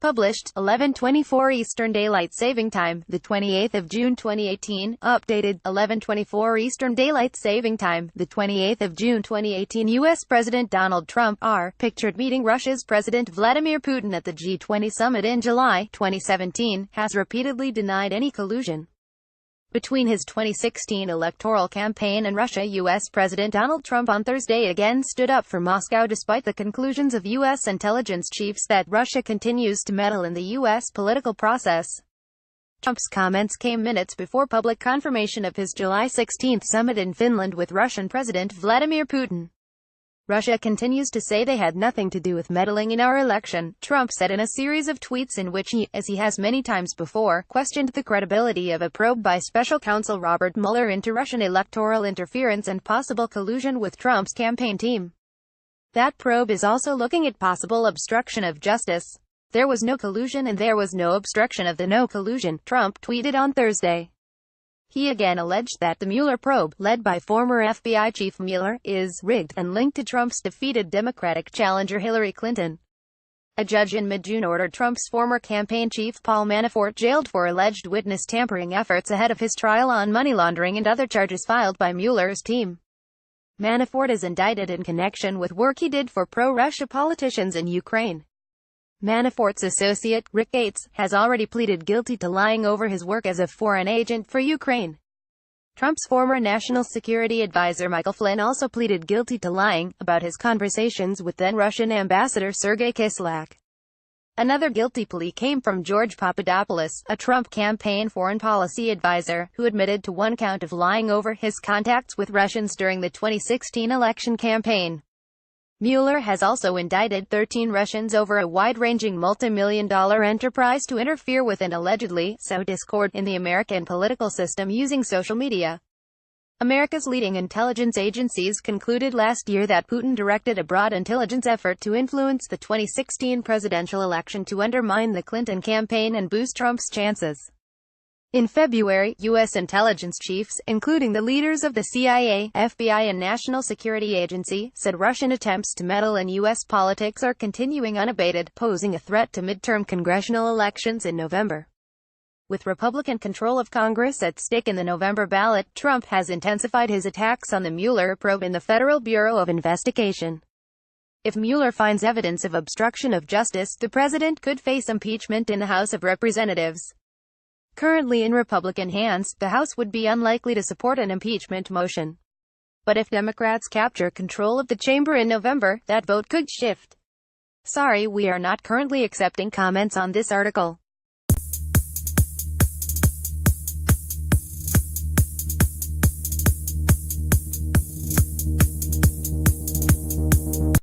Published, 11:24 Eastern Daylight Saving Time, the 28th of June 2018. Updated, 11:24 Eastern Daylight Saving Time, the 28th of June 2018. U.S. President Donald Trump, pictured meeting Russia's President Vladimir Putin at the G20 summit in July 2017, has repeatedly denied any collusion between his 2016 electoral campaign and Russia. U.S. President Donald Trump on Thursday again stood up for Moscow despite the conclusions of U.S. intelligence chiefs that Russia continues to meddle in the U.S. political process. Trump's comments came minutes before public confirmation of his July 16 summit in Finland with Russian President Vladimir Putin. Russia continues to say they had nothing to do with meddling in our election, Trump said in a series of tweets in which he, as he has many times before, questioned the credibility of a probe by special counsel Robert Mueller into Russian electoral interference and possible collusion with Trump's campaign team. That probe is also looking at possible obstruction of justice. There was no collusion and there was no obstruction of the no collusion, Trump tweeted on Thursday. He again alleged that the Mueller probe, led by former FBI Chief Mueller, is rigged and linked to Trump's defeated Democratic challenger Hillary Clinton. A judge in mid-June ordered Trump's former campaign chief Paul Manafort jailed for alleged witness tampering efforts ahead of his trial on money laundering and other charges filed by Mueller's team. Manafort is indicted in connection with work he did for pro-Russia politicians in Ukraine. Manafort's associate, Rick Gates, has already pleaded guilty to lying over his work as a foreign agent for Ukraine. Trump's former national security advisor Michael Flynn also pleaded guilty to lying about his conversations with then-Russian ambassador Sergei Kislyak. Another guilty plea came from George Papadopoulos, a Trump campaign foreign policy advisor, who admitted to one count of lying over his contacts with Russians during the 2016 election campaign. Mueller has also indicted 13 Russians over a wide-ranging multi-million-dollar enterprise to interfere with and allegedly sow discord in the American political system using social media. America's leading intelligence agencies concluded last year that Putin directed a broad intelligence effort to influence the 2016 presidential election to undermine the Clinton campaign and boost Trump's chances. In February, U.S. intelligence chiefs, including the leaders of the CIA, FBI and National Security Agency, said Russian attempts to meddle in U.S. politics are continuing unabated, posing a threat to midterm congressional elections in November. With Republican control of Congress at stake in the November ballot, Trump has intensified his attacks on the Mueller probe in the Federal Bureau of Investigation. If Mueller finds evidence of obstruction of justice, the president could face impeachment in the House of Representatives. Currently in Republican hands, the House would be unlikely to support an impeachment motion. But if Democrats capture control of the chamber in November, that vote could shift. Sorry, we are not currently accepting comments on this article.